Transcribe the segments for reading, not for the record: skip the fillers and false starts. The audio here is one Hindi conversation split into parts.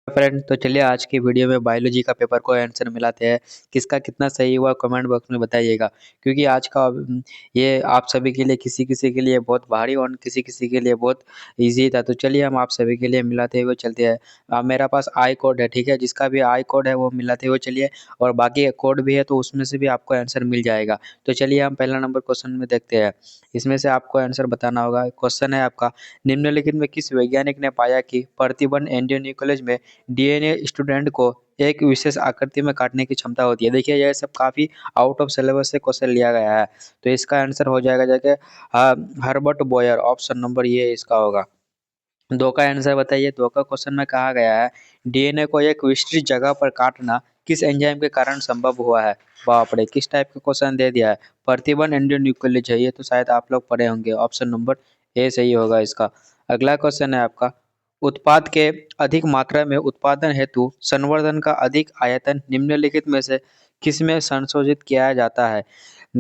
फ्रेंड, तो चलिए आज की वीडियो में बायोलॉजी का पेपर को आंसर मिलाते हैं। किसका कितना सही हुआ कमेंट बॉक्स में बताइएगा। क्योंकि आज का ये आप सभी के लिए किसी किसी के लिए बहुत भारी और किसी किसी के लिए बहुत इजी था। तो चलिए हम आप सभी के लिए मिलाते हुए चलते हैं। मेरा पास आई कोड है, ठीक है। जिसका भी आई कोड है वो मिलाते हुए चलिए, और बाकी कोड भी है तो उसमें से भी आपको आंसर मिल जाएगा। तो चलिए हम पहला नंबर क्वेश्चन में देखते हैं। इसमें से आपको आंसर बताना होगा। क्वेश्चन है आपका, निम्नलिखित में किस वैज्ञानिक ने पाया कि प्रतिबंध एंडोन्यूक्लियस में डीएनए स्टूडेंट को एक विशेष आकृति में काटने की क्षमता होती है। देखिए यह सब काफी आउट ऑफ सिलेबस से क्वेश्चन लिया गया है। तो इसका आंसर हो जाएगा जाके हर्बर्ट बॉयर, ऑप्शन नंबर ये इसका होगा। दो का आंसर बताइए। दो का क्वेश्चन में कहा गया है, डीएनए को एक विस्तृत जगह पर काटना किस एंजाइम के कारण संभव हुआ है। बाप रे, किस टाइप का क्वेश्चन दे दिया है। प्रतिबंध एंडोन्यूक्लियस है, ये तो शायद आप लोग पढ़े होंगे। ऑप्शन नंबर ए सही होगा इसका। अगला क्वेश्चन है आपका, उत्पाद के अधिक मात्रा में उत्पादन हेतु संवर्धन का अधिक आयतन निम्नलिखित में से किसमें संशोधित किया जाता है।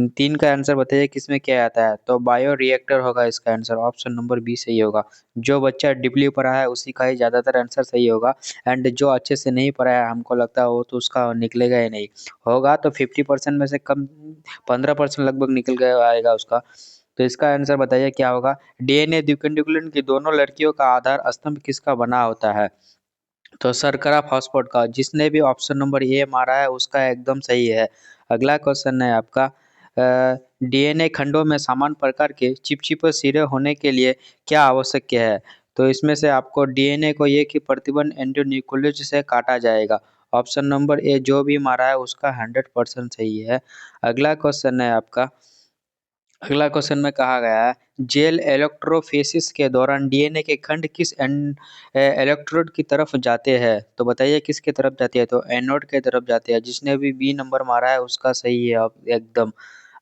तीन का आंसर बताइए किसमें किया जाता है। तो बायो रिएक्टर होगा इसका आंसर। ऑप्शन नंबर बी सही होगा। जो बच्चा डीपली पढ़ा है उसी का ही ज्यादातर आंसर सही होगा। एंड जो अच्छे से नहीं पढ़ा है, हमको लगता है वो तो उसका निकलेगा ही नहीं। होगा तो 50% में से कम 15% लगभग निकल गया आएगा उसका। तो इसका आंसर बताइए क्या होगा। डीएनए द्विकेंद्रीय की दोनों लड़कियों का आधार स्तंभ किसका बना होता है। तो शर्करा फास्फोर्ट का। जिसने भी ऑप्शन नंबर ए मारा है उसका एकदम सही है। अगला क्वेश्चन है आपका, डीएनए खंडों में समान प्रकार के चिपचिपे सिरे होने के लिए क्या आवश्यक है। तो इसमें से आपको डीएनए को एक ही प्रतिबंध एंडोन्यूक्लियस से काटा जाएगा। ऑप्शन नंबर ए जो भी मारा है उसका 100% सही है। अगला क्वेश्चन है आपका, अगला क्वेश्चन में कहा गया है, जेल इलेक्ट्रोफेसिस के दौरान डीएनए के खंड किस इलेक्ट्रोड की तरफ जाते हैं। तो बताइए किसके तरफ जाते हैं। तो एनोड के तरफ जाते हैं। जिसने भी बी नंबर मारा है उसका सही है अब एकदम।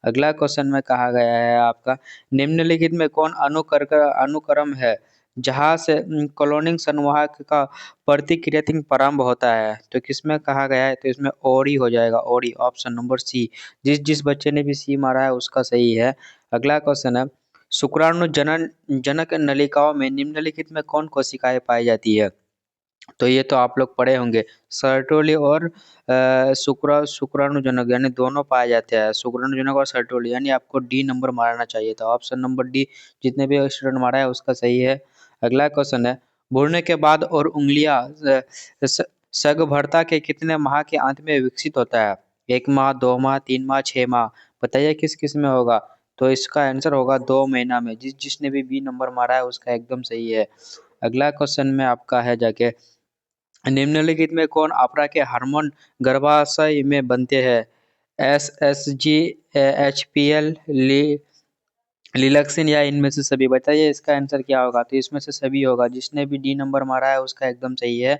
अगला क्वेश्चन में कहा गया है आपका, निम्नलिखित में कौन अनुक्रम है जहां से क्लोनिंग संवाहक का प्रतिक्रियात्मक प्रारंभ होता है। तो किसमें कहा गया है। तो इसमें ओरी हो जाएगा, ओरी। Option number C. जिस जिस बच्चे ने भी सी मारा है उसका सही है। अगला क्वेश्चन है, शुक्राणु जनन जनक नलिकाओं में निम्नलिखित में कौन कोशिकाएं पाई जाती है। तो ये तो आप लोग पढ़े होंगे। सर्टोली और शुक्राणुजनक यानी दोनों पाए जाते हैं। शुक्राणुजनक और सर्टोली, यानी आपको डी नंबर मारना चाहिए था। ऑप्शन नंबर डी जितने भी स्टूडेंट मारा है उसका सही है। अगला क्वेश्चन है, भूनने के बाद और उंगलियां सगभरता के कितने माह के अंत में विकसित होता है। 1 माह, 2 माह, 3 माह, 6 माह। बताइए किस किस में होगा। तो इसका आंसर होगा 2 महीना में। जिसने भी बी नंबर मारा है उसका एकदम सही है। अगला क्वेश्चन में आपका है जाके, निम्नलिखित में कौन अफरा के हार्मोन गर्भाशय में बनते हैं। S S G, H P L, relaxin या इनमें से सभी। बताइए इसका आंसर क्या होगा। तो इसमें से सभी होगा। जिसने भी डी नंबर मारा है उसका एकदम सही है।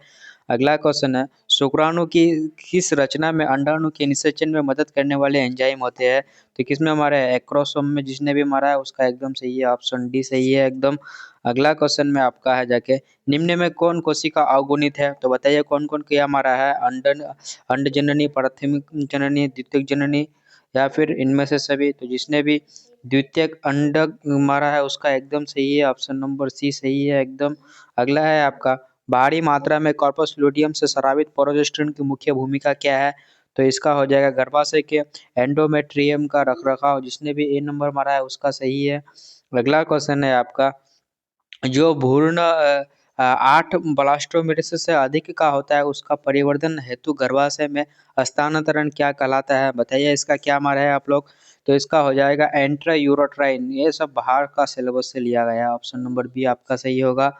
अगला क्वेश्चन है, शुक्राणु की किस रचना में अंडाणु के निषेचन में मदद करने वाले एंजाइम होते हैं। तो किसमें मारा है। एक्रोसोम में। जिसने भी मारा है उसका एकदम सही है। ऑप्शन डी सही है एकदम। अगला क्वेश्चन में आपका है जाके, निम्न में कौन कोशिका अवगुणित है। तो बताइए कौन कौन क्या मारा है। अंड जननी, प्राथमिक जननी, द्वितीयक जननी, या फिर इनमें से सभी। तो जिसने भी द्वितीयक अंडक मारा है उसका एकदम सही है। ऑप्शन नंबर सी सही है एकदम। अगला है आपका, भारी मात्रा में कॉर्पस लुटियम से स्रावित प्रोजेस्टेरोन की मुख्य भूमिका क्या है। तो इसका हो जाएगा गर्भाशय के एंडोमेट्रियम का रखरखाव। जिसने भी ए नंबर मारा है उसका सही है। अगला क्वेश्चन है आपका, जो भ्रूण 8 ब्लास्टोमेरेसिस से अधिक का होता है उसका परिवर्धन हेतु गर्भाशय में स्थानांतरण क्या कहलाता है। बताइए इसका क्या मारा है आप लोग। तो इसका हो जाएगा एंट्रा यूरोट्राइन। ये सब बाहर का सिलेबस से लिया गया है। ऑप्शन नंबर बी आपका सही होगा।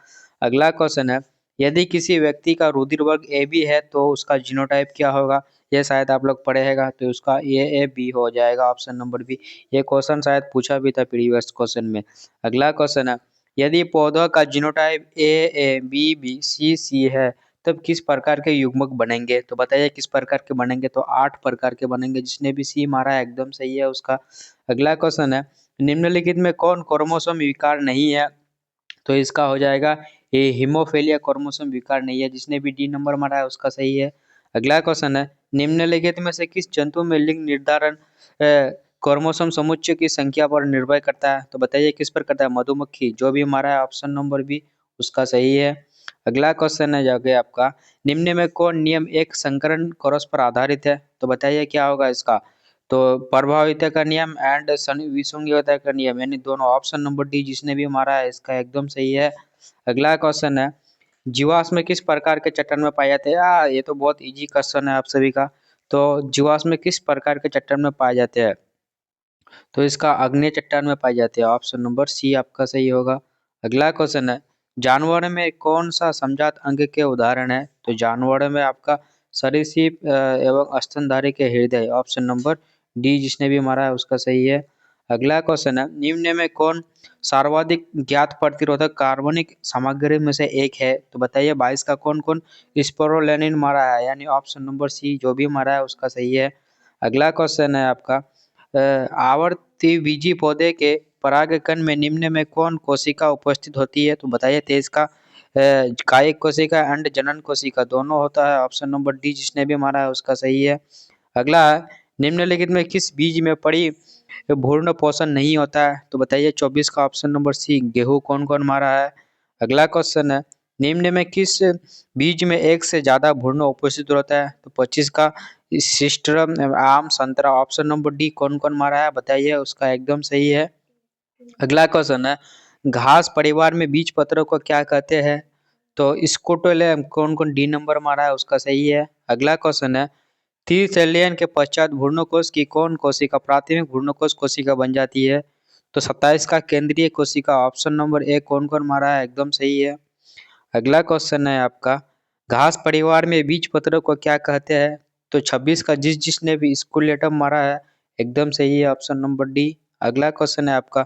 अगला क्वेश्चन है, यदि किसी व्यक्ति का रुधिर वर्ग ए बी है तो उसका जीनोटाइप क्या होगा। ये शायद आप लोग पढ़ेगा। तो उसका ए बी हो जाएगा। Option number B. ये क्वेश्चन शायद पूछा भी था प्रीवियस क्वेश्चन में। अगला क्वेश्चन है, यदि पौधों का genotype A B B C C है तब किस प्रकार के युग्मक बनेंगे। तो बताइए किस प्रकार के बनेंगे। तो 8 प्रकार के बनेंगे। जिसने भी सी मारा है एकदम सही है उसका। अगला क्वेश्चन है, निम्नलिखित में कौन क्रोमोसोम विकार नहीं है। तो इसका हो जाएगा ये हीमोफीलिया क्रोमोसोम विकार नहीं है। जिसने भी डी नंबर मारा है उसका सही है। अगला क्वेश्चन है, निम्नलिखित में से किस जंतु में लिंग निर्धारण क्रोमोसोम समुच्चय की संख्या पर निर्भर करता है। तो बताइए किस पर करता है। मधुमक्खी। जो भी हमारा है ऑप्शन नंबर बी उसका सही है। अगला क्वेश्चन है जाके आपका, निम्न में कौन नियम एक संकरण क्रॉस पर आधारित है? तो बताइए क्या होगा इसका। तो प्रभाविता का नियम एंड विसंगतता का नियम, यानी दोनों। ऑप्शन नंबर डी जिसने भी मारा है इसका एकदम सही है। अगला क्वेश्चन है, जीवाश्म किस प्रकार के चट्टान में पाए जाते हैं? ये तो बहुत इजी क्वेश्चन है आप सभी का। तो जीवाश्म किस प्रकार के चट्टान में पाए जाते हैं? तो इसका आग्नेय चट्टान में पाए जाते हैं। ऑप्शन नंबर सी आपका सही होगा। अगला क्वेश्चन है, जानवर में कौन सा समजात अंग के उदाहरण है? तो जानवर में आपका सरीसृप एवं स्तनधारी के हृदय। ऑप्शन नंबर डी जिसने भी मारा है उसका सही है। अगला क्वेश्चन है, निम्न में कौन सर्वाधिक ज्ञात प्रतिरोधक कार्बनिक सामग्री में से एक है? तो बताइए 22 का कौन कौन स्पोरोलेनिन मारा है, यानी ऑप्शन नंबर सी जो भी मारा है उसका सही है। अगला क्वेश्चन है आपका, आवर्तबीजी पौधे के परागकण में निम्न में कौन कोशिका उपस्थित होती है? तो बताइए 23 का कायिक कोशिका एंड जनन कोशिका दोनों होता है। ऑप्शन नंबर डी जिसने भी मारा है उसका सही है। अगला है, निम्नलिखित में किस बीज में पड़ी भ्रूण पोषण नहीं होता है? तो बताइए 24 का ऑप्शन नंबर सी गेहूं कौन कौन मारा है। अगला क्वेश्चन है, निम्न में किस बीज में एक से ज्यादा भ्रूण उपस्थित होता है? तो 25 का सिस्टम आम संतरा। ऑप्शन नंबर डी कौन कौन मारा है बताइए उसका एकदम सही है। अगला क्वेश्चन है, घास परिवार में बीज पत्रों को क्या कहते हैं? तो स्कोटोलेम कौन कौन डी नंबर मारा है उसका सही है। अगला क्वेश्चन है, 30 सेलियन के पश्चात भ्रूणकोश की कौन कोशिका प्राथमिक भ्रूणकोश कोशिका बन जाती है? तो 27 का केंद्रीय कोशिका। ऑप्शन नंबर ए कौन कौन मारा है एकदम सही है। अगला क्वेश्चन है आपका, घास परिवार में बीज पत्रों को क्या कहते हैं? तो 26 का जिसने भी स्कूलेटम मारा है एकदम सही है। Option number D. अगला क्वेश्चन है आपका,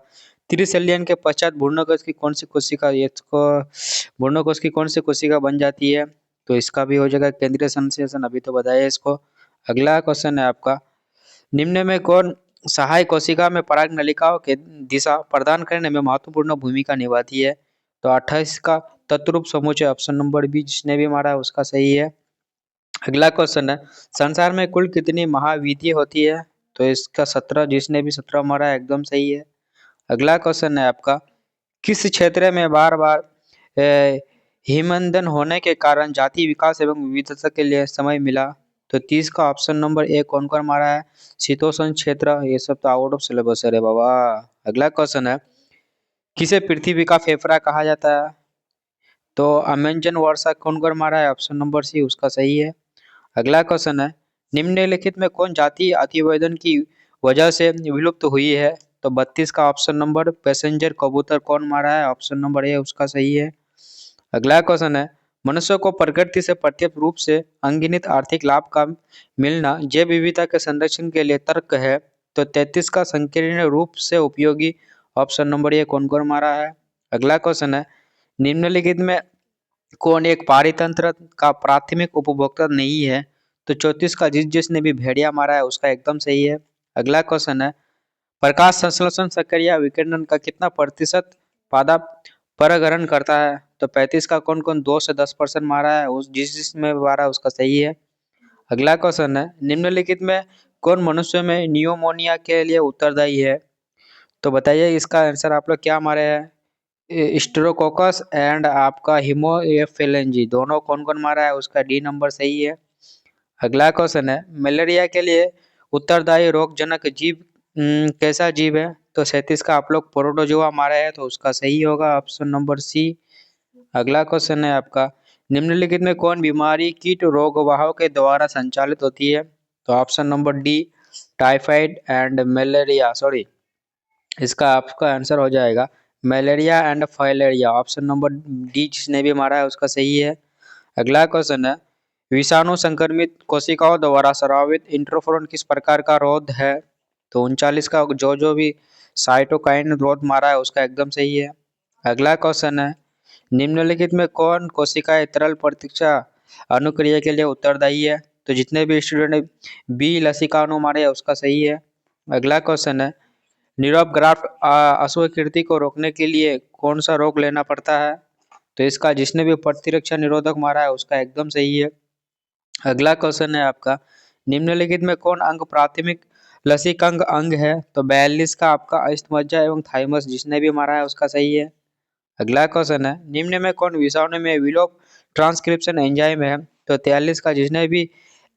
त्रिशल्यन के पश्चात भ्रूणकोश की कौन सी कोशिका इसको भ्रूणकोश की कौन सी कोशिका बन जाती है? तो इसका भी हो जाएगा केंद्रीय संश्लेषण, अभी तो बताया इसको। अगला क्वेश्चन है आपका, निम्न में कौन सहायक कोशिका में पराग नलिकाओं के दिशा प्रदान करने में महत्वपूर्ण भूमिका निभाती है? तो 28 का तत्रूप समूचे। ऑप्शन नंबर बी जिसने भी मारा है उसका सही है। अगला क्वेश्चन है, संसार में कुल कितनी महाविद्या होती है? तो इसका 17 जिसने भी 17 मारा है एकदम सही है। अगला क्वेश्चन है आपका, किस क्षेत्र में बार बार हिमनदन होने के कारण जाति विकास एवं विविधता के लिए समय मिला? तो 30 का ऑप्शन नंबर ए कौन कौन मारा है? शीतोष्ण क्षेत्र। ये सब तो आउट ऑफ सिलेबस है रे बाबा। अगला क्वेश्चन है, किसे पृथ्वी का फेफड़ा कहा जाता है? तो अमेजन वर्षा कौन कौन मारा है? ऑप्शन नंबर सी उसका सही है। अगला क्वेश्चन है, निम्नलिखित में कौन जाति अतिवेदन की वजह से विलुप्त हुई है? तो 32 का ऑप्शन नंबर पैसेंजर कबूतर कौन मारा है? ऑप्शन नंबर ए उसका सही है। अगला क्वेश्चन है, मनुष्य को प्रकृति से प्रत्यक्ष रूप से अंगिनित आर्थिक लाभ का मिलना जैव विविधता के संरक्षण के लिए तर्क है। तो 33 का संकीर्ण रूप से उपयोगी। ऑप्शन नंबर ए कौन कौन मारा है। अगला क्वेश्चन है, निम्नलिखित में कौन एक पारितंत्र का प्राथमिक उपभोक्ता नहीं है? तो 34 का जिसने भी भेड़िया मारा है उसका एकदम सही है। अगला क्वेश्चन है, प्रकाश संश्लेषण सक्रिय विकिरण का कितना प्रतिशत पादा परागण करता है? तो 35 का कौन कौन 2 से 10% मारा है उस जिसमें मारा है उसका सही है। अगला क्वेश्चन है, निम्नलिखित में कौन मनुष्य में नियोमोनिया के लिए उत्तरदायी है? तो बताइए इसका आंसर आप लोग क्या मारे हैं। स्टेरोकोकस एंड आपका हीमोफिलेंजी दोनों कौन कौन मारा है उसका डी नंबर सही है। अगला क्वेश्चन है, मलेरिया के लिए उत्तरदायी रोगजनक जीव कैसा जीव है? तो 37 का आप लोग प्रोटोजोआ मारा है तो उसका सही होगा ऑप्शन नंबर सी। अगला क्वेश्चन है आपका, निम्नलिखित में कौन बीमारी कीट रोगवाहकों के द्वारा संचालित होती है? तो option number D typhoid and malaria, sorry इसका आपका आंसर हो जाएगा malaria and filaria. Option number D जिसने भी मारा है उसका सही है। अगला क्वेश्चन है, विषाणु संक्रमित कोशिकाओं द्वारा स्रावित इंटरफेरोन किस प्रकार का रोध है? तो 39 का जो भी साइटोकाइन रोध मारा है उसका एकदम सही है। अगला क्वेश्चन है, निम्नलिखित में कौन कोशिकाएं तरल प्रतिरक्षा अनुक्रिया के लिए उत्तरदायी है? तो जितने भी स्टूडेंट बी लसिकानु मारे है उसका सही है। अगला क्वेश्चन है, न्यूरोप ग्राफ्ट अस्वीकृति को रोकने के लिए कौन सा रोग लेना पड़ता है? तो इसका जिसने भी प्रतिरक्षा निरोधक मारा है उसका एकदम सही है। अगला क्वेश्चन है आपका, निम्नलिखित में कौन अंग प्राथमिक लसीकंग अंग है? तो 42 का आपका अस्थमज्जा एवं थाइमस जिसने भी मारा है उसका सही है। अगला क्वेश्चन है, निम्न में कौन विषाणु में विलोप ट्रांसक्रिप्शन एंजाइम है। तो 43 का जिसने भी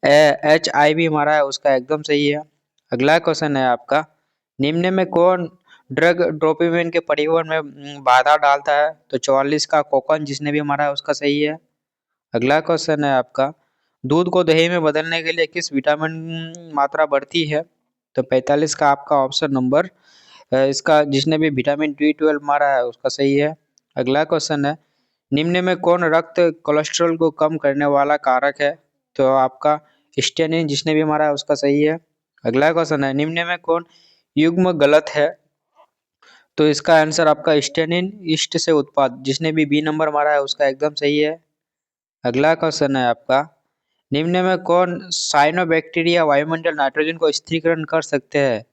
HIV मारा है उसका एकदम सही है। अगला क्वेश्चन है आपका, निम्न में कौन ड्रग डोपामिन के परिवहन में बाधा डालता है? तो 44 का कोकन जिसने भी मारा है उसका सही है। अगला क्वेश्चन है आपका, दूध को दही में बदलने के लिए किस विटामिन मात्रा बढ़ती है? तो 45 का आपका ऑप्शन नंबर इसका जिसने भी विटामिन B12 मारा है उसका सही है। अगला क्वेश्चन है, निम्न में कौन रक्त कोलेस्ट्रॉल को कम करने वाला कारक है? तो आपका स्टेनिन जिसने भी मारा है उसका सही है। अगला क्वेश्चन है, निम्न में कौन युग्म गलत है? तो इसका आंसर आपका स्टेनिन ईस्ट से उत्पाद जिसने भी बी नंबर मारा है उसका एकदम सही है। अगला क्वेश्चन है आपका, निम्न में कौन साइनोबैक्टीरिया वायुमंडल नाइट्रोजन को स्थिरीकरण कर सकते हैं?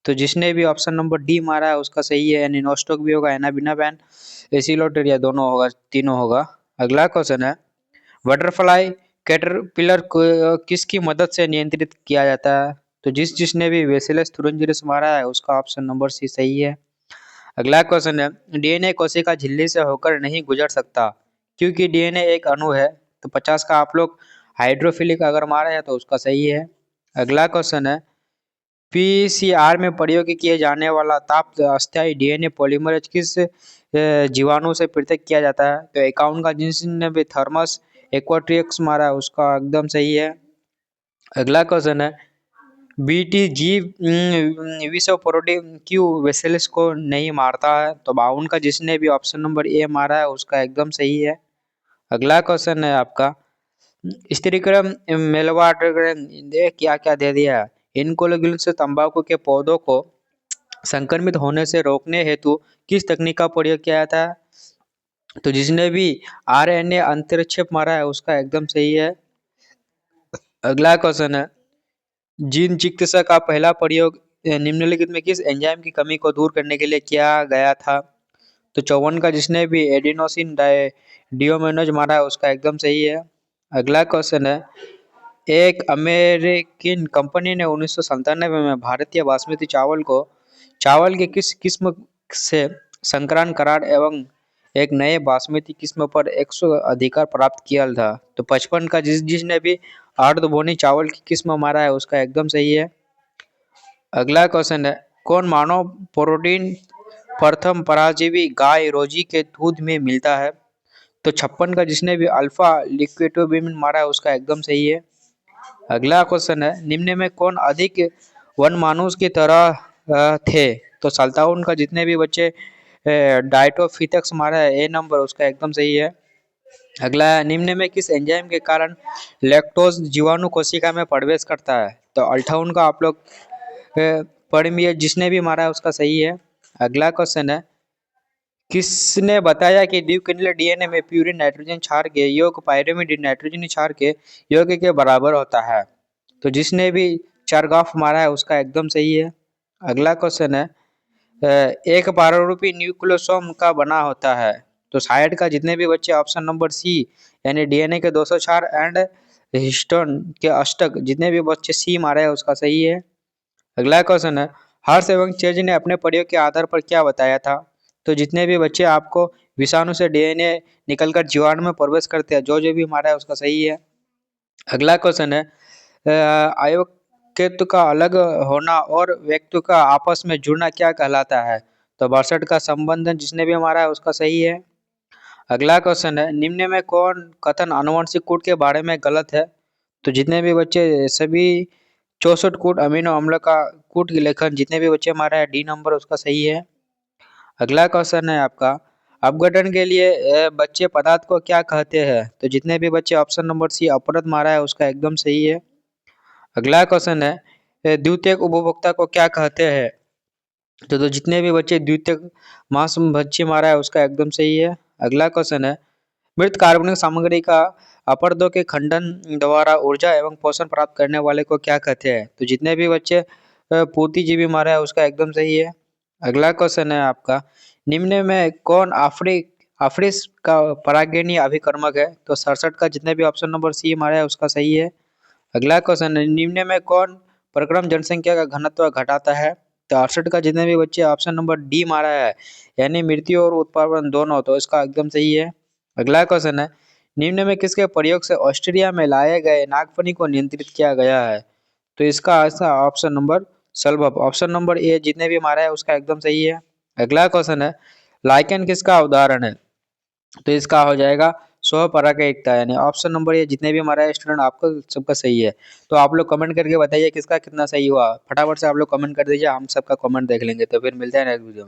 तो जिसने भी ऑप्शन नंबर डी मारा है उसका सही है, यानी नोस्टोक भी होगा, एनाबिनाबैन, एसिलोटेरिया दोनों होगा, तीनों होगा। अगला क्वेश्चन है, बटरफ्लाई कैटरपिलर को किसकी मदद से नियंत्रित किया जाता है? तो जिसने भी बेसिलस thuringiensis मारा है उसका ऑप्शन नंबर सी सही है। अगला क्वेश्चन है, डीएनए कोशिका झिल्ली से होकर नहीं गुजर सकता क्योंकि डीएनए एक अणु है। तो 50 का आप लोग हाइड्रोफिलिक अगर मारे हैं तो उसका सही है। अगला क्वेश्चन है, पीसीआर में प्रयोग किए जाने वाला ताप अस्थायी डीएनए पॉलीमरेज किस जीवाणु से पृथक किया जाता है? तो 51 का जिसने भी थर्मस एक्वाट्रिक्स मारा है उसका एकदम सही है। अगला क्वेश्चन है, बीटीजी विश्व प्रोटीन क्यों वेसेल्स को नहीं मारता है? तो 52 का जिसने भी ऑप्शन नंबर ए मारा है उसका एकदम सही है। अगला क्वेश्चन है आपका, स्त्रीक्रम मेलवार्डग्रेन क्या क्या दे दिया है? इनकोलोगिल से तंबाकू के पौधों को संक्रमित होने से रोकने हेतु किस तकनीक का प्रयोग किया जाता है? तो जिसने भी आरएनए अंतरिक्षेप मारा है उसका एकदम सही है। अगला क्वेश्चन है, जीन चिकित्सा का पहला प्रयोग निम्नलिखित में किस एंजाइम की कमी को दूर करने के लिए किया गया था? तो 54 का जिसने भी एडिनोसिन डिओमेनोज मारा है उसका एकदम सही है। अगला क्वेश्चन है, एक अमेरिकन कंपनी ने 1997 में भारतीय बासमती चावल की किस किस्म से संकरण करार एवं एक नए बासमती किस्म पर 100 अधिकार प्राप्त किया था? तो 55 का जिसने भी अर्धबोनी चावल की किस्म मारा है उसका एकदम सही है। अगला क्वेश्चन है, कौन मानव प्रोटीन प्रथम पराजीवी गाय रोजी के दूध में मिलता है? तो 56 का जिसने भी अल्फा लिक्विडोबिन मारा है उसका एकदम सही है। अगला क्वेश्चन है, निम्न में कौन अधिक वन मानुष की तरह थे? तो 57 का जितने भी बच्चे डाइटोफिथक्स मारा है ए नंबर उसका एकदम सही है। अगला है, निम्न में किस एंजाइम के कारण लैक्टोज जीवाणु कोशिका में प्रवेश करता है? तो 58 का आप लोग परमिय जिसने भी मारा है उसका सही है। अगला क्वेश्चन है, किसने बताया कि ड्यूक्लिनिल डीएनए में प्यूरिन नाइट्रोजन क्षार के योग पायरिमिड नाइट्रोजन क्षार के योग के बराबर होता है? तो जिसने भी चरगाफ मारा है उसका एकदम सही है। अगला क्वेश्चन है, एक पाररूपी न्यूक्लियोसोम का बना होता है? तो 60 का जितने भी बच्चे ऑप्शन नंबर सी यानी डीएनए के 204 एंड हिस्टोन के अष्टक जितने भी बच्चे सी मारे हैं उसका सही है। अगला क्वेश्चन है, हर्ष एवं चेज ने अपने प्रयोग के आधार पर क्या बताया था? तो जितने भी बच्चे आपको विषाणु से डीएनए निकलकर जीवाणु में प्रवेश करते हैं जो भी मारा है उसका सही है। अगला क्वेश्चन है, अयोक्यत्व का अलग होना और व्यक्ति का आपस में जुड़ना क्या कहलाता है? तो 62 का संबंधन जिसने भी मारा है उसका सही है। अगला क्वेश्चन है, निम्न में कौन कथन आनुवंशिक कूट के बारे में गलत है? तो जितने भी बच्चे सभी 64 कूट अमीनो अम्ल का कूट के लेखन जितने भी बच्चे मारा है डी नंबर उसका सही है। अगला क्वेश्चन है आपका, अपघटन के लिए बच्चे पदार्थ को क्या कहते हैं? तो जितने भी बच्चे ऑप्शन नंबर सी अपरद मारा है उसका एकदम सही है। अगला क्वेश्चन है, द्वितीयक उपभोक्ता को क्या कहते हैं? तो जितने भी बच्चे द्वितीयक मांस भक्षी मारा है उसका एकदम सही है। अगला क्वेश्चन है, मृत कार्बनिक सामग्री का अपरदों के खंडन द्वारा ऊर्जा एवं पोषण प्राप्त करने वाले को क्या कहते हैं? तो जितने भी बच्चे पूर्तिजीवी मारा है उसका एकदम सही है। अगला क्वेश्चन है आपका, निम्न में कौन आफ्रिस का परागणीय अभिकर्मक है? तो 67 का जितने भी ऑप्शन नंबर सी मारा है उसका सही है। अगला क्वेश्चन है, निम्न में कौन प्रक्रम जनसंख्या का घनत्व घटाता है? तो 68 का जितने भी बच्चे ऑप्शन नंबर डी मारा है यानी मृत्यु और उत्पादन दोनों, तो इसका एकदम सही है। अगला क्वेश्चन है, निम्न में किसके प्रयोग से ऑस्ट्रेलिया में लाए गए नागफनी को नियंत्रित किया गया है? तो इसका आंसर ऑप्शन नंबर सलभव, ऑप्शन नंबर ए जितने भी मारा है उसका एकदम सही है। अगला क्वेश्चन है, लाइकेन किसका उदाहरण है? तो इसका हो जाएगा स्वपरागैकता, यानी ऑप्शन नंबर ए जितने भी हमारा स्टूडेंट आपको सबका सही है। तो आप लोग कमेंट करके बताइए किसका कितना सही हुआ, फटाफट से आप लोग कमेंट कर दीजिए, हम सबका कमेंट देख लेंगे। तो फिर मिलते हैं नेक्स्ट वीडियो में।